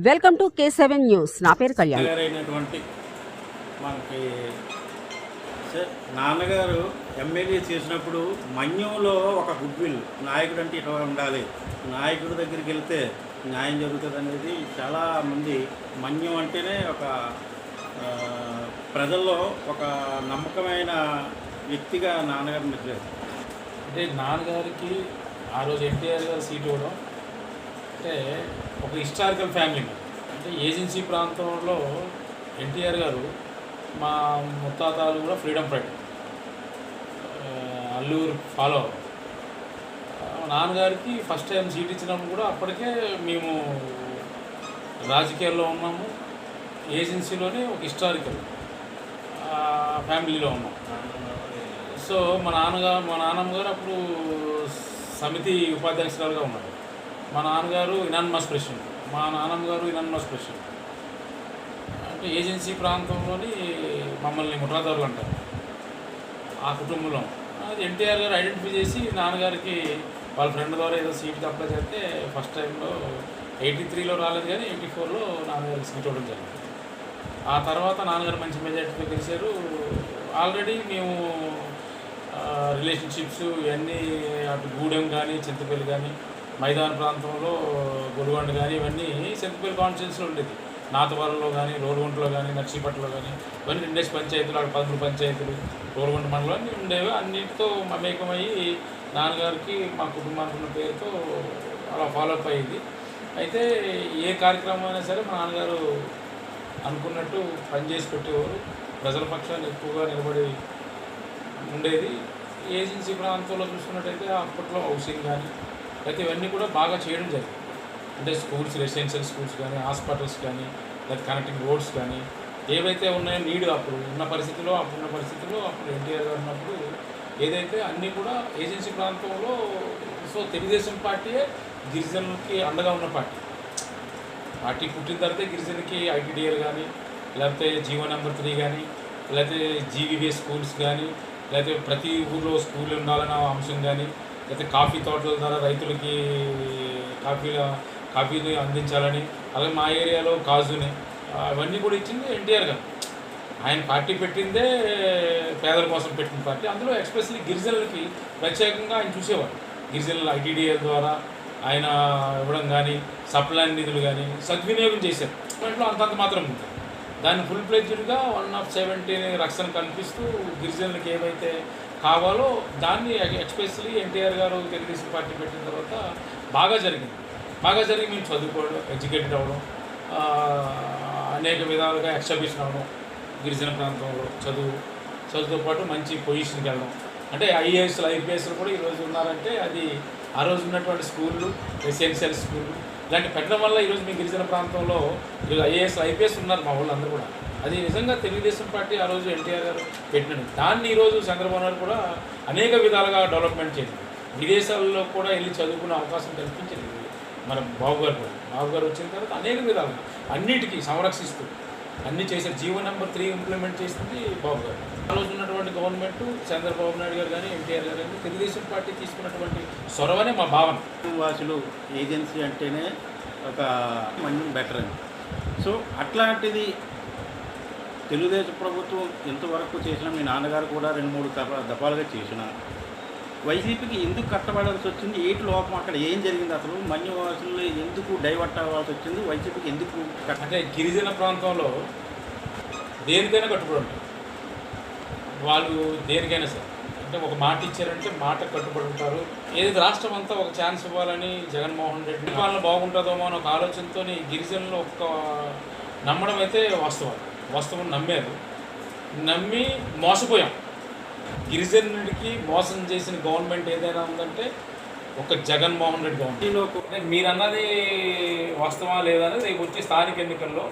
Welcome to K7 news. నా పేరు కళ్యాణ్. మనకి నాన్నగారు ఎమ్మెల్యే చేసినప్పుడు మన్యంలో ఒక గుడ్ విల్ నాయకుడు అంటే ఇట్లా ఉండాలి, నాయకుడి దగ్గరికి వెళ్తే న్యాయం జరుగుతుంది అనేది చాలామంది మన్యం అంటేనే ఒక ప్రజల్లో ఒక నమ్మకమైన వ్యక్తిగా నాన్నగారు మెచ్చారు. అంటే నాన్నగారికి ఆ రోజు ఎన్టీఆర్ గారు సీట్ ఇవ్వడం అంటే ఒక హిస్టారికల్ ఫ్యామిలీ. అంటే ఏజెన్సీ ప్రాంతంలో ఎన్టీఆర్ గారు మా ముత్తాతలు కూడా ఫ్రీడమ్ ఫైటర్, అల్లూరు ఫాలో. నాన్నగారికి ఫస్ట్ టైం సీట్ ఇచ్చినప్పుడు కూడా అప్పటికే మేము రాజకీయాల్లో ఉన్నాము, ఏజెన్సీలోనే ఒక హిస్టారికల్ ఫ్యామిలీలో ఉన్నాం. సో మా నాన్నమ్మ గారు అప్పుడు సమితి ఉపాధ్యక్షురాలుగా ఉన్నారు. మా నాన్నగారు ఇనానిమస్ ప్రెసిడెంట్, మా నాన్నమ్మ గారు ఇనానిమస్ ప్రెసిడెంట్. అంటే ఏజెన్సీ ప్రాంతంలోని మమ్మల్ని ముఠాదారులు అంటారు ఆ కుటుంబంలో. అది ఎన్టీఆర్ గారు ఐడెంటిఫై చేసి నాన్నగారికి వాళ్ళ ఫ్రెండ్ ద్వారా ఏదో సీట్ అప్లై చేస్తే ఫస్ట్ టైంలో 83లో రాలేదు, కానీ 84లో నాన్నగారికి సీట్ ఇవ్వడం జరిగింది. ఆ తర్వాత నాన్నగారు మంచి మెజార్టీతో గెలిచారు. ఆల్రెడీ మేము రిలేషన్షిప్స్ ఇవన్నీ అటు గూడెం కానీ చింతపల్లి కానీ మైదాన ప్రాంతంలో గొలుగొండ కానీ ఇవన్నీ చింతపల్లి కాన్స్టిట్యూన్సీలో ఉండేది. నాతవరంలో కానీ రోలుగుంటలో కానీ నర్సీపట్లలో కానీ ఇవన్నీ 2 పంచాయతీలు, అక్కడ 13 పంచాయతీలు రోలుగుంట మండలం అన్నీ ఉండేవి. అన్నిటితో మమేకమయ్యి నాన్నగారికి మా కుటుంబానికి ఉన్న పేరుతో అలా ఫాలోఅప్ అయ్యేది. అయితే ఏ కార్యక్రమం అయినా సరే మా నాన్నగారు అనుకున్నట్టు పనిచేసి పెట్టేవారు. ప్రజల పక్షాన్ని ఎక్కువగా నిలబడి ఉండేది. ఏజెన్సీ ప్రాంతంలో చూసుకున్నట్టయితే అప్పట్లో హౌసింగ్ కానీ అయితే ఇవన్నీ కూడా బాగా చేయడం జరిగింది. అంటే స్కూల్స్, రెసిడెన్షియల్ స్కూల్స్ కానీ, హాస్పిటల్స్ కానీ, లేకపోతే కనెక్టింగ్ రోడ్స్ కానీ ఏవైతే ఉన్నాయో నీడ్ అప్పుడు ఉన్న పరిస్థితిలో అప్పుడు ఎన్టీఆర్ గారు ఉన్నప్పుడు ఏదైతే అన్నీ కూడా ఏజెన్సీ ప్రాంతంలో. సో తెలుగుదేశం పార్టీయే గిరిజనులకి అండగా ఉన్న పార్టీ పుట్టిన తర్వాతే గిరిజనులకి ఐటీడీఆర్ కానీ, లేకపోతే జీవో నెంబర్ 3 కానీ, లేకపోతే జీవీవీ స్కూల్స్ కానీ, లేకపోతే ప్రతి ఊళ్ళో స్కూల్ ఉండాలన్న అంశం కానీ, లేకపోతే కాఫీ తోటల ద్వారా రైతులకి కాఫీని అందించాలని, అలాగే మా ఏరియాలో కాజుని అవన్నీ కూడా ఇచ్చింది ఎన్టీఆర్ గారు. ఆయన పార్టీ పెట్టిందే పేదల కోసం పెట్టిన పార్టీ. అందులో ఎక్స్పెషల్లీ గిరిజనులకి ప్రత్యేకంగా ఆయన చూసేవారు. గిరిజనుల ఐటీడీఎల్ ద్వారా ఆయన ఇవ్వడం కానీ, సప్లై నిధులు కానీ సద్వినియోగం చేశారు. దాంట్లో అంతంత మాత్రం ఉంది. దాన్ని ఫుల్ ఫ్లెడ్జ్డ్గా 1/70 రక్షణ కల్పిస్తూ గిరిజనులకి ఏవైతే కావాలో దాన్ని ఎక్స్పెషల్లీ ఎన్టీఆర్ గారు తెలుగుదేశం పార్టీ పెట్టిన తర్వాత బాగా జరిగి మేము చదువుకోవడం, ఎడ్యుకేటెడ్ అవ్వడం, అనేక విధాలుగా ఎక్స్టబిషన్ అవ్వడం, గిరిజన ప్రాంతంలో చదువుతో పాటు మంచి పొజిషన్కి వెళ్ళడం. అంటే ఐఏఎస్లు, ఐపీఎస్లు కూడా ఈరోజు ఉన్నారంటే అది ఆ రోజు ఉన్నటువంటి స్కూళ్ళు, రెసిడెన్షియల్ స్కూళ్ళు ఇలాంటి పెట్టడం వల్ల ఈరోజు మీ గిరిజన ప్రాంతంలో ఈరోజు ఐఏఎస్, ఐపీఎస్ ఉన్నారు మా వాళ్ళందరూ కూడా. అది నిజంగా తెలుగుదేశం పార్టీ ఆ రోజు ఎన్టీఆర్ గారు పెట్టినది. దాన్ని ఈరోజు చంద్రబాబు నాయుడు కూడా అనేక విధాలుగా డెవలప్మెంట్ చేసింది. విదేశాల్లో కూడా వెళ్ళి చదువుకునే అవకాశం కల్పించింది మన బాబు గారు వచ్చిన తర్వాత అనేక విధాలుగా అన్నిటికీ సంరక్షిస్తూ అన్నీ చేశారు. జీవో నెంబర్ 3 ఇంప్లిమెంట్ చేసింది బాబు గారు. ఆ రోజు ఉన్నటువంటి గవర్నమెంట్ చంద్రబాబు నాయుడు గారు కానీ, ఎన్టీఆర్ గారు కానీ తెలుగుదేశం పార్టీ తీసుకున్నటువంటి చొరవనే మా భావన. వాసులు ఏజెన్సీ అంటేనే ఒక మంచి బెటర్ అని. సో అట్లాంటిది తెలుగుదేశం ప్రభుత్వం ఎంతవరకు చేసినా, మీ నాన్నగారు కూడా 2-3 దఫాలుగా చేసిన వైసీపీకి ఎందుకు కట్టబడాల్సి వచ్చింది? ఏటి లోపం, అక్కడ ఏం జరిగింది, అసలు మన్యవాసులు ఎందుకు డైవర్ట్ అవ్వాల్సి వచ్చింది, వైసీపీకి ఎందుకు అంటే గిరిజన ప్రాంతంలో దేనికైనా కట్టుబడి ఉంటారు వాళ్ళు, దేనికైనా సరే. అంటే ఒక మాట ఇచ్చారంటే మాట కట్టుబడి ఉంటారు. ఏది రాష్ట్రం అంతా ఒక ఛాన్స్ ఇవ్వాలని జగన్మోహన్ రెడ్డి పాలన బాగుంటుందేమో అని ఒక ఆలోచనతో గిరిజనులు ఒక నమ్మడం అయితే వాస్తవం నమ్మి మోసపోయాం. గిరిజనుడికి మోసం చేసిన గవర్నమెంట్ ఏదైనా ఉందంటే ఒక జగన్మోహన్ రెడ్డి గవర్నమెంట్. మీరు అన్నది వాస్తవా లేదనేది రేపు వచ్చే స్థానిక ఎన్నికల్లో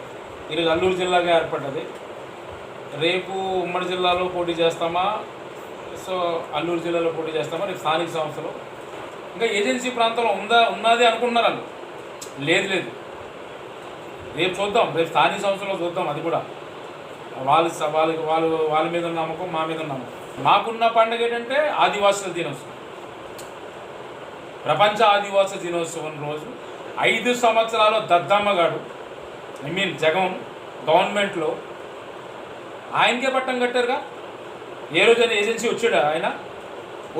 ఈరోజు అల్లూరు జిల్లాగా ఏర్పడ్డది. రేపు ఉమ్మడి జిల్లాలో పోటీ చేస్తామా, సో అల్లూరు జిల్లాలో పోటీ చేస్తామా, రేపు స్థానిక సంస్థలో ఇంకా ఏజెన్సీ ప్రాంతంలో ఉన్నది అనుకుంటున్నారు వాళ్ళు. లేదు రేపు చూద్దాం, రేపు స్థానిక సంస్థలో చూద్దాం. అది కూడా వాళ్ళ మీద నమ్మకం, మా మీద నమ్మకం. మాకున్న పండుగ ఏంటంటే ఆదివాసుల దినోత్సవం. ప్రపంచ ఆదివాసుల దినోత్సవం రోజు 5 సంవత్సరాలు దద్దమ్మగాడు జగన్ గవర్నమెంట్లో ఆయనకే పట్టం కట్టారుగా. ఏ రోజైనా ఏజెన్సీ వచ్చాడు ఆయన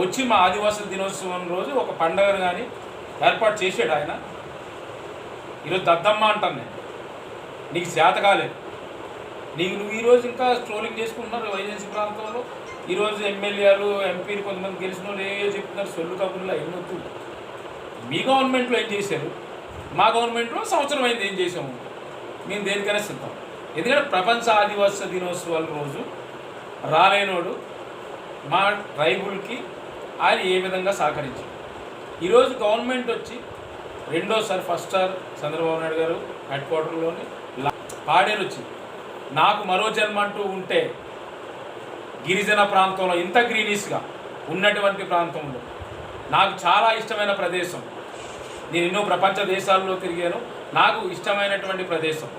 వచ్చి మా ఆదివాసుల దినోత్సవం రోజు ఒక పండగను కానీ ఏర్పాటు చేసాడు ఆయన. ఈరోజు దద్దమ్మ అంటాను నేను, నీకు చేత కాలేదు, నువ్వు ఈరోజు ఇంకా స్ట్రోలింగ్ చేసుకుంటున్నారు ఏజెన్సీ ప్రాంతంలో. ఈరోజు ఎమ్మెల్యేలు ఎంపీలు కొంతమంది గెలిచిన వాళ్ళు ఏ చెప్తున్నారు, సొల్లు కబుర్లు ఎన్నొద్దు. మీ గవర్నమెంట్లో ఏం చేశారు, మా గవర్నమెంట్లో సంవత్సరం అయింది ఏం చేసాము, మేము దేనికైనా సిద్ధం. ఎందుకంటే ప్రపంచ ఆదివాసీ దినోత్సవాల రోజు రాలేనోడు మా ట్రైబుల్కి ఆయన ఏ విధంగా సహకరించారు. ఈరోజు గవర్నమెంట్ వచ్చి రెండోసారి ఫస్ట్ సార్ చంద్రబాబు నాయుడు గారు హెడ్ క్వార్టర్లోని పాడేరు వచ్చి నాకు మరో జన్మ అంటూ ఉంటే గిరిజన ప్రాంతంలో ఇంత గ్రీనీస్గా ఉన్నటువంటి ప్రాంతంలో నాకు చాలా ఇష్టమైన ప్రదేశం, నేను ఎన్నో ప్రపంచ దేశాల్లో తిరిగాను, నాకు ఇష్టమైనటువంటి ప్రదేశం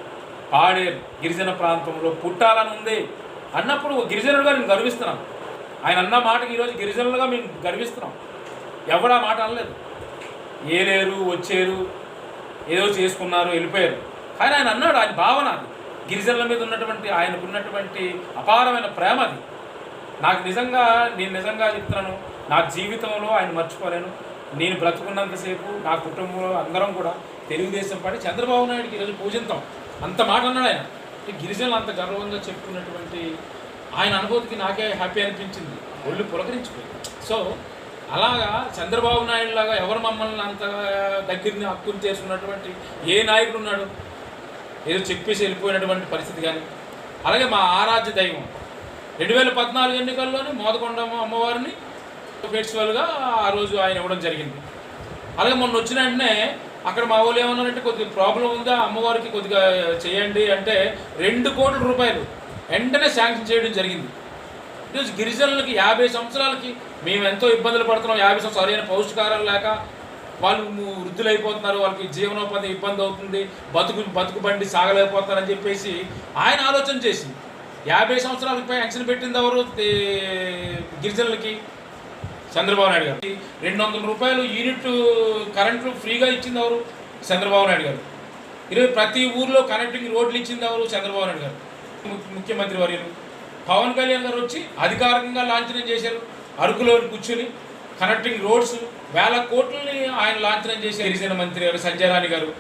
పాడేరు గిరిజన ప్రాంతంలో పుట్టాలని ఉంది అన్నప్పుడు గిరిజనులుగా నేను గర్విస్తున్నాను. ఆయన అన్న మాటకి ఈరోజు గిరిజనులుగా మేము గర్విస్తున్నాం. ఎవడా మాట అనలేదు, ఏలేరు వచ్చేరు ఏదో చేసుకున్నారు వెళ్ళిపోయారు. కానీ ఆయన అన్నాడు, ఆయన భావన అది, గిరిజనుల మీద ఉన్నటువంటి ఆయనకున్నటువంటి అపారమైన ప్రేమ అది. నేను నిజంగా చెప్తున్నాను, నా జీవితంలో ఆయన మర్చిపోలేను. నేను బ్రతుకున్నంతసేపు నా కుటుంబంలో అందరం కూడా తెలుగుదేశం పార్టీ చంద్రబాబు నాయుడికి ఈరోజు పూజిస్తాం. అంత మాట అన్నాడు ఆయన. గిరిజనులు అంత గర్వంగా చెప్పుకున్నటువంటి ఆయన అనుభూతికి నాకే హ్యాపీ అనిపించింది, ఒళ్ళు పులకరించిపోయింది. సో అలాగా చంద్రబాబు నాయుడు లాగా ఎవరు మమ్మల్ని అంత దగ్గరని హక్కును చేసుకున్నటువంటి ఏ నాయకుడు ఉన్నాడు, ఏదో చెప్పేసి వెళ్ళిపోయినటువంటి పరిస్థితి. కానీ అలాగే మా ఆరాధ్య దైవం 2014 ఎన్నికల్లోనే మోదకొండమ్మ అమ్మవారిని ఫెస్టివల్గా ఆ రోజు ఆయన ఇవ్వడం జరిగింది. అలాగే మొన్న వచ్చిన వెంటనే అక్కడ మా వాళ్ళు ఏమన్నారంటే కొద్దిగా ప్రాబ్లం ఉందా అమ్మవారికి కొద్దిగా చేయండి అంటే 2 కోట్ల రూపాయలు వెంటనే శాంక్షన్ చేయడం జరిగింది. ఈరోజు గిరిజనులకి 50 సంవత్సరాలకి మేము ఎంతో ఇబ్బందులు పడుతున్నాం, 50 సంవత్సరాలు సరైన పౌష్టికారాలు లేక వాళ్ళు వృద్ధులైపోతున్నారు, వాళ్ళకి జీవనోపాధి ఇబ్బంది అవుతుంది, బతుకు బండి సాగలేకపోతారని చెప్పేసి ఆయన ఆలోచన చేసి 50 సంవత్సరాలపై యాక్షన్ పెట్టింది ఎవరు, గిరిజనులకి చంద్రబాబు నాయుడు గారు. 200 రూపాయలు యూనిట్ కరెంట్లు ఫ్రీగా ఇచ్చింది ఎవరు, చంద్రబాబు నాయుడు గారు. ఈరోజు ప్రతి ఊర్లో కనెక్టింగ్ రోడ్లు ఇచ్చింది ఎవరు, చంద్రబాబు నాయుడు గారు. ముఖ్యమంత్రి వర్యులు పవన్ కళ్యాణ్ గారు వచ్చి అధికారికంగా లాంఛనం చేశారు. అరకులో కూర్చుని కనెక్టింగ్ రోడ్స్ 1000 కోట్లని ఆయన లాంఛనం చేశారు. గిరిజన మంత్రి గారు సంజయ్ రాణి గారు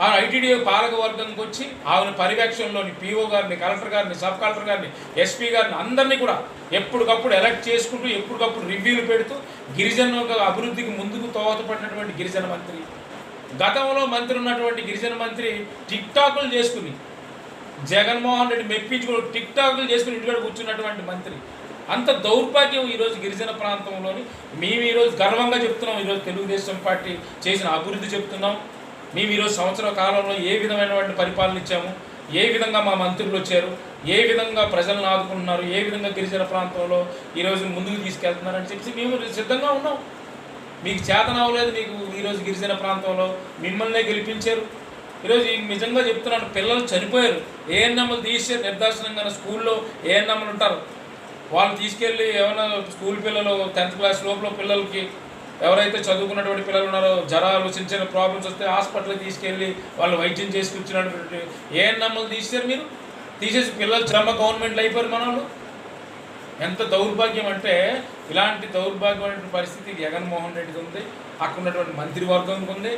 ఆ ఐటీడీఏ పాలక వర్గంకి వచ్చి ఆయన పర్యవేక్షణలోని పీఓ గారిని, కలెక్టర్ గారిని, సబ్ కలెక్టర్ గారిని, ఎస్పీ గారిని అందరినీ కూడా ఎప్పటికప్పుడు ఎలక్ట్ చేసుకుంటూ ఎప్పటికప్పుడు రివ్యూలు పెడుతూ గిరిజన అభివృద్ధికి ముందుకు తోహదపడినటువంటి గిరిజన మంత్రి. గతంలో మంత్రి ఉన్నటువంటి గిరిజన మంత్రి టిక్టాకులు చేసుకుని జగన్మోహన్ రెడ్డి మెప్పించుకుని టిక్టాకులు చేసుకుని ఇంటికాడ కూర్చున్నటువంటి మంత్రి. అంత దౌర్భాగ్యం ఈరోజు గిరిజన ప్రాంతంలోని. మేము ఈరోజు గర్వంగా చెప్తున్నాం, ఈరోజు తెలుగుదేశం పార్టీ చేసిన అభివృద్ధి చెప్తున్నాం. మేము ఈరోజు సంవత్సర కాలంలో ఏ విధమైనటువంటి పరిపాలన ఇచ్చాము, ఏ విధంగా మా మంత్రులు వచ్చారు, ఏ విధంగా ప్రజలను ఆదుకుంటున్నారు, ఏ విధంగా గిరిజన ప్రాంతంలో ఈరోజు ముందుకు తీసుకెళ్తున్నారని చెప్పి మేము సిద్ధంగా ఉన్నాం. మీకు చేతన అవ్వలేదు, మీకు ఈరోజు గిరిజన ప్రాంతంలో మిమ్మల్నే గెలిపించారు. ఈరోజు నిజంగా చెప్తున్నాను, పిల్లలు చనిపోయారు, ఏఎన్ఎంలు తీసారు నిర్దాక్షిణంగా. స్కూల్లో ఏఎన్ఎంలు ఉంటారు, వాళ్ళు తీసుకెళ్ళి ఏమైనా స్కూల్ పిల్లలు 10th క్లాస్ లోపల పిల్లలకి ఎవరైతే చదువుకున్నటువంటి పిల్లలు ఉన్నారో జ్వరాలు చిన్న చిన్న ప్రాబ్లమ్స్ వస్తే హాస్పిటల్కి తీసుకెళ్ళి వాళ్ళు వైద్యం చేసుకొచ్చినటువంటి ఏఎన్ఎంలు తీసారు. మీరు తీసేసి పిల్లలు శ్రమ గవర్నమెంట్లు అయిపోయారు మన వాళ్ళు. ఎంత దౌర్భాగ్యం అంటే ఇలాంటి దౌర్భాగ్యమైన పరిస్థితి జగన్మోహన్ రెడ్డికి ఉంది, అక్కడ ఉన్నటువంటి మంత్రివర్గంకి ఉంది,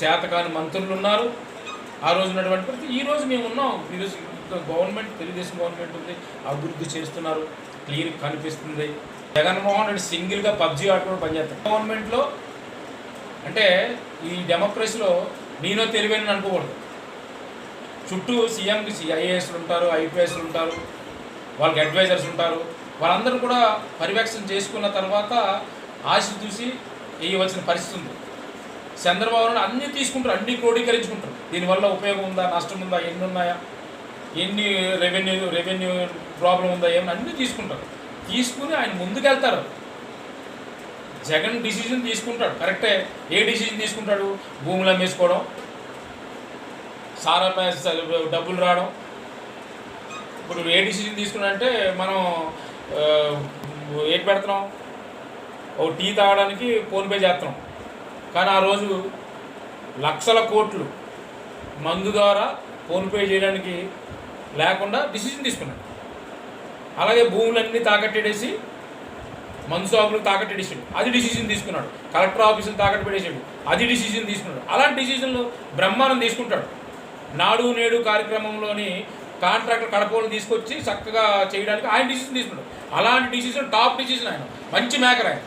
శాతకాని మంత్రులు ఉన్నారు. ఆ రోజు ఉన్నటువంటి పరిస్థితి ఈరోజు మేము ఉన్నాం. ఈరోజు గవర్నమెంట్ తెలుగుదేశం గవర్నమెంట్ ఉంది, అభివృద్ధి చేస్తున్నారు, క్లియర్ కనిపిస్తుంది. జగన్మోహన్ రెడ్డి సింగిల్గా పబ్జీ ఆడుకోవడం పనిచేస్తాడు. గవర్నమెంట్లో అంటే ఈ డెమోక్రసీలో నేనో తెలివైన అనుకోకూడదు. చుట్టూ సీఎంకి ఐఏఎస్లు ఉంటారు, ఐపీఎస్లు ఉంటారు, వాళ్ళకి అడ్వైజర్స్ ఉంటారు. వాళ్ళందరూ కూడా పర్యవేక్షణ చేసుకున్న తర్వాత ఆశ చూసి వేయవలసిన పరిస్థితి ఉంది. చంద్రబాబు నాయుడు అన్నీ తీసుకుంటారు, అన్నీ క్రోడీకరించుకుంటారు. దీనివల్ల ఉపయోగం ఉందా, నష్టం ఉందా, ఎన్ని ఉన్నాయా, ఎన్ని రెవెన్యూ ప్రాబ్లం ఉందా, ఏమన్నా అన్నీ తీసుకుంటారు. తీసుకుని ఆయన ముందుకెళ్తారు. జగన్ డిసిజన్ తీసుకుంటాడు కరెక్టే. ఏ డిసిజన్ తీసుకుంటాడు? భూములు అమ్మేసుకోవడం, సారా డబ్బులు రావడం. ఇప్పుడు ఏ డిసిజన్ తీసుకున్నాడంటే మనం ఏం పెడుతున్నాం, ఓ టీ తాగడానికి ఫోన్పే చేస్తున్నాం. కానీ ఆ రోజు లక్షల కోట్లు మందు ద్వారా ఫోన్పే చేయడానికి లేకుండా డిసిజన్ తీసుకున్నాడు. అలాగే భూములన్నీ తాకట్టేసి మందు షాపులు తాకట్టేసాడు, అది డిసిజన్ తీసుకున్నాడు. కలెక్టర్ ఆఫీసులు తాకట్టు అది డిసిజన్ తీసుకున్నాడు. అలాంటి డిసిజన్లు బ్రహ్మాండం తీసుకుంటాడు. నాడు నేడు కార్యక్రమంలోని కాంట్రాక్టర్ కడపలను తీసుకొచ్చి చక్కగా చేయడానికి ఆయన డిసిజన్ తీసుకున్నాడు. అలాంటి డిసిజన్ టాప్ డిసిజన్. ఆయన మంచి మేకర్. ఆయన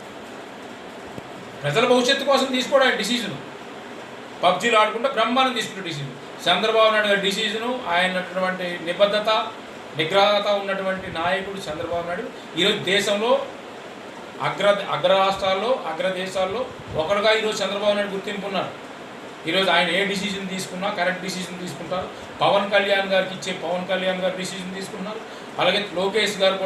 ప్రజల భవిష్యత్తు కోసం తీసుకోవడం ఆయన డిసిజన్. పబ్జీలు ఆడుకుంటే బ్రహ్మాండం తీసుకున్న డిసిజన్. చంద్రబాబు నాయుడు గారి డిసిజను, ఆయనటువంటి నిబద్ధత నిగ్రహత ఉన్నటువంటి నాయకుడు చంద్రబాబు నాయుడు ఈరోజు దేశంలో అగ్ర రాష్ట్రాల్లో అగ్రదేశాల్లో ఒకరుగా ఈరోజు చంద్రబాబు నాయుడు గుర్తింపు ఉన్నారు. ఈరోజు ఆయన ఏ డిసిజన్ తీసుకున్నా కరెక్ట్ డిసిజన్ తీసుకుంటారు. పవన్ కళ్యాణ్ గారికి ఇచ్చే పవన్ కళ్యాణ్ గారు డిసిజన్ తీసుకున్నారు. అలాగే లోకేష్ గారు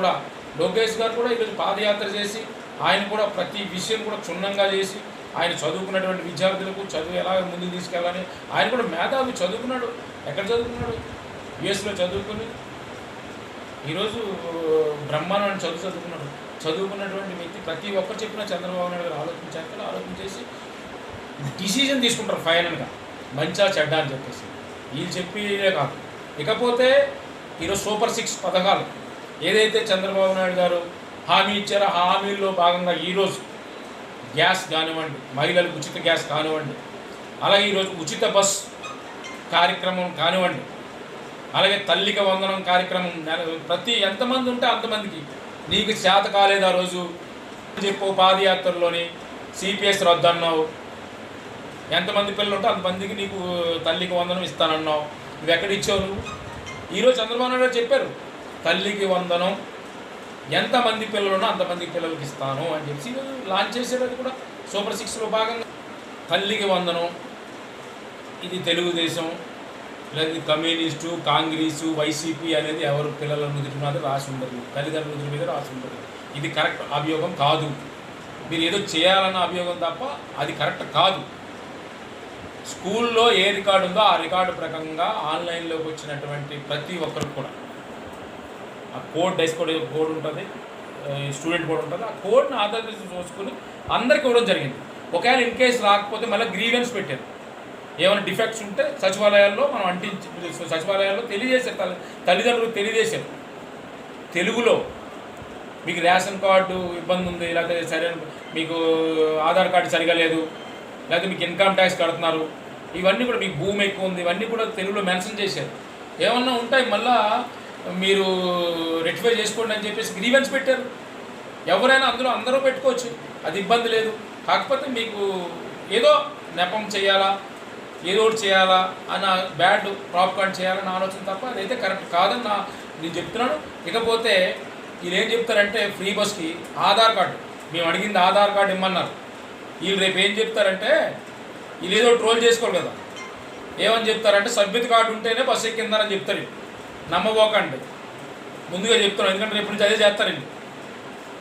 కూడా ఈరోజు పాదయాత్ర చేసి ఆయన కూడా ప్రతి విషయం కూడా క్షుణ్ణంగా చేసి ఆయన చదువుకున్నటువంటి విద్యార్థులకు చదువు ఎలా ముందుకు తీసుకెళ్ళాలని ఆయన కూడా మేధావి. చదువుకున్నాడు. ఎక్కడ చదువుకున్నాడు? యుఎస్లో చదువుకుని ఈరోజు బ్రహ్మాండం చదువుకున్నటువంటి వ్యక్తి. ప్రతి ఒక్కరు చెప్పినా చంద్రబాబు నాయుడు గారు ఆలోచించేసి డిసిజన్ తీసుకుంటారు ఫైనల్గా, మంచా చెడ్డ అని చెప్పేసి. వీళ్ళు చెప్పిదే కాదు. ఇకపోతే ఈరోజు సూపర్ 6 పథకాలు ఏదైతే చంద్రబాబు నాయుడు గారు హామీ ఇచ్చారో ఆ హామీల్లో భాగంగా ఈరోజు గ్యాస్ కానివ్వండి, మహిళలకు ఉచిత గ్యాస్ కానివ్వండి, అలాగే ఈరోజు ఉచిత బస్ కార్యక్రమం కానివ్వండి, అలాగే తల్లికి వందనం కార్యక్రమం ప్రతి ఎంతమంది ఉంటే అంతమందికి. నీకు చేత కాలేదు ఆ రోజు చెప్పు పాదయాత్రలోని సిపిఎస్ రద్దు అన్నావు. ఎంతమంది పిల్లలు ఉంటే అంతమందికి నీకు తల్లికి వందనం ఇస్తానన్నావు. నువ్వు ఎక్కడ ఇచ్చావు నువ్వు? ఈరోజు చంద్రబాబు నాయుడు గారు చెప్పారు తల్లికి వందనం ఎంతమంది పిల్లలు ఉన్నా అంతమంది పిల్లలకి ఇస్తాను అని చెప్పి లాంచ్ చేశారు. అది కూడా సూపర్ 6లో భాగంగా తల్లికి వందనం. ఇది తెలుగుదేశం లేదా కమ్యూనిస్టు, కాంగ్రెసు, వైసీపీ అనేది ఎవరు పిల్లల నుదుటి మీద రాసి ఉండదు, తల్లిదండ్రుల నుదుటి మీద రాసి ఉండదు. ఇది కరెక్ట్ అభియోగం కాదు. మీరు ఏదో చేయాలన్న అభియోగం తప్ప అది కరెక్ట్ కాదు. స్కూల్లో ఏ రికార్డు ఉందో ఆ రికార్డు ప్రకారంగా ఆన్లైన్లోకి వచ్చినటువంటి ప్రతి ఒక్కరికి కూడా ఆ కోడ్ కోడ్ ఉంటుంది, స్టూడెంట్ కోడ్ ఉంటుంది. ఆ కోడ్ని ఆధారిత చూసుకుని అందరికీ ఇవ్వడం జరిగింది. ఒకవేళ ఇన్ కేసు రాకపోతే మళ్ళీ గ్రీవెన్స్ పెట్టారు. ఏమైనా డిఫెక్ట్స్ ఉంటే సచివాలయాల్లో మనం సచివాలయాల్లో తెలియజేశారు, తల్లిదండ్రులకు తెలియజేశారు. తెలుగులో మీకు రేషన్ కార్డు ఇబ్బంది ఉంది, లేకపోతే సరైన మీకు ఆధార్ కార్డు సరిగా లేదు, లేకపోతే మీకు ఇన్కమ్ ట్యాక్స్ కడుతున్నారు, ఇవన్నీ కూడా మీకు భూమి ఎక్కువ ఉంది, ఇవన్నీ కూడా తెలుగులో మెన్షన్ చేశారు. ఏమన్నా ఉంటాయి మళ్ళా మీరు రెక్టిఫై చేసుకోండి అని చెప్పేసి గ్రీవెన్స్ పెట్టారు. ఎవరైనా అందరూ పెట్టుకోవచ్చు, అది ఇబ్బంది లేదు. కాకపోతే మీకు ఏదో నెపం చేయాలా, ఏదో ఒకటి చేయాలా అన్న బ్యాడ్ ప్రాపకాండ్ చేయాలన్న ఆలోచన తప్ప అదైతే కరెక్ట్ కాదని నేను చెప్తున్నాను. ఇకపోతే వీళ్ళు ఏం చెప్తారంటే ఫ్రీ బస్కి ఆధార్ కార్డు, మేము అడిగింది ఆధార్ కార్డు ఇమ్మన్నారు. వీళ్ళు రేపు ఏం చెప్తారంటే వీళ్ళు ఏదో ట్రోల్ చేసుకోరు కదా, ఏమని చెప్తారంటే సభ్యత కార్డు ఉంటేనే బస్సు ఎక్కిందని చెప్తారు. నమ్మబోకండి, ముందుగా చెప్తున్నాను. ఎందుకంటే రేపు నుంచి అదే చేస్తారండి.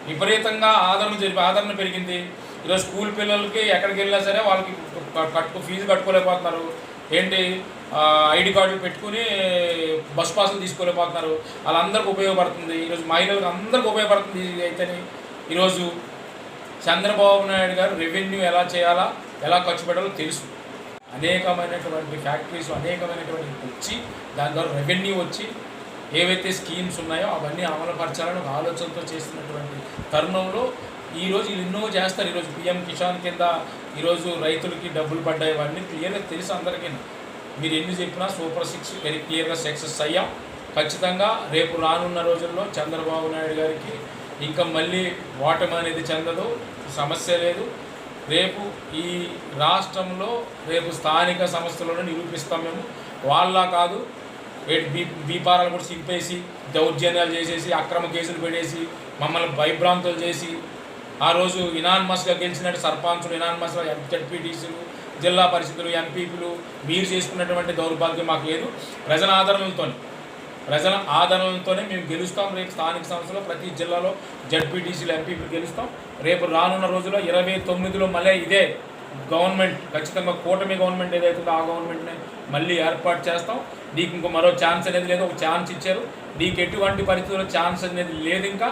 విపరీతంగా ఆదరణ పెరిగింది. ఈరోజు స్కూల్ పిల్లలకి ఎక్కడికి వెళ్ళినా సరే వాళ్ళకి ఫీజు కట్టుకోలేకపోతున్నారు. ఏంటి ఐడి కార్డులు పెట్టుకుని బస్ పాసులు తీసుకోలేకపోతున్నారు. వాళ్ళందరికీ ఉపయోగపడుతుంది. ఈరోజు మహిళలకు అందరికీ ఉపయోగపడుతుంది. అయితేనే ఈరోజు చంద్రబాబు నాయుడు గారు రెవెన్యూ ఎలా చేయాలా, ఎలా ఖర్చు పెట్టాలో తెలుసు. అనేకమైనటువంటి ఫ్యాక్టరీస్ అనేకమైనటువంటి వచ్చి దాని ద్వారా రెవెన్యూ వచ్చి ఏవైతే స్కీమ్స్ ఉన్నాయో అవన్నీ అమలుపరచాలని ఒక ఆలోచనతో చేస్తున్నటువంటి తరుణంలో ఈరోజు ఎన్నో చేస్తారు. ఈరోజు పిఎం కిసాన్ కింద ఈరోజు రైతులకి డబ్బులు పడ్డాయి. అవన్నీ క్లియర్గా తెలుసు అందరికీ. మీరు ఎన్ని చెప్పినా సూపర్ 6 వెరీ క్లియర్గా సక్సెస్ అయ్యాం. ఖచ్చితంగా రేపు రానున్న రోజుల్లో చంద్రబాబు నాయుడు గారికి ఇంకా మళ్ళీ ఓటమి అనేది చెందదు, సమస్య లేదు. రేపు ఈ రాష్ట్రంలో రేపు స్థానిక సంస్థలను నిరూపిస్తాం. మేము వాళ్ళ కాదు బీపారాలు కూడా సింపేసి దౌర్జన్యాలు చేసేసి అక్రమ కేసులు పెట్టేసి మమ్మల్ని భయభ్రాంతులు చేసి ఆ రోజు ఇనాన్మస్గా గెలిచినట్టు సర్పంచులు, ఇనాన్మస్గా జడ్పీటీసీలు, జిల్లా పరిషత్తులు, ఎంపీపీలు మీరు చేసుకున్నటువంటి దౌర్భాగ్యం మాకు లేదు. ప్రజల ఆదరణలతోనే మేము గెలుస్తాం. రేపు స్థానిక సంస్థలో ప్రతి జిల్లాలో జడ్పీటీసీలు, ఎంపీపీలు గెలుస్తాం. రేపు రానున్న రోజుల్లో 29లో మళ్ళీ ఇదే గవర్నమెంట్ ఖచ్చితంగా కూటమి గవర్నమెంట్ ఏదైతుందో ఆ గవర్నమెంట్ని మళ్ళీ ఏర్పాటు చేస్తాం. నీకు ఇంకో మరో ఛాన్స్ అనేది లేదు. ఒక ఛాన్స్ ఇచ్చారు, నీకు ఎటువంటి పరిస్థితుల్లో ఛాన్స్ అనేది లేదు. ఇంకా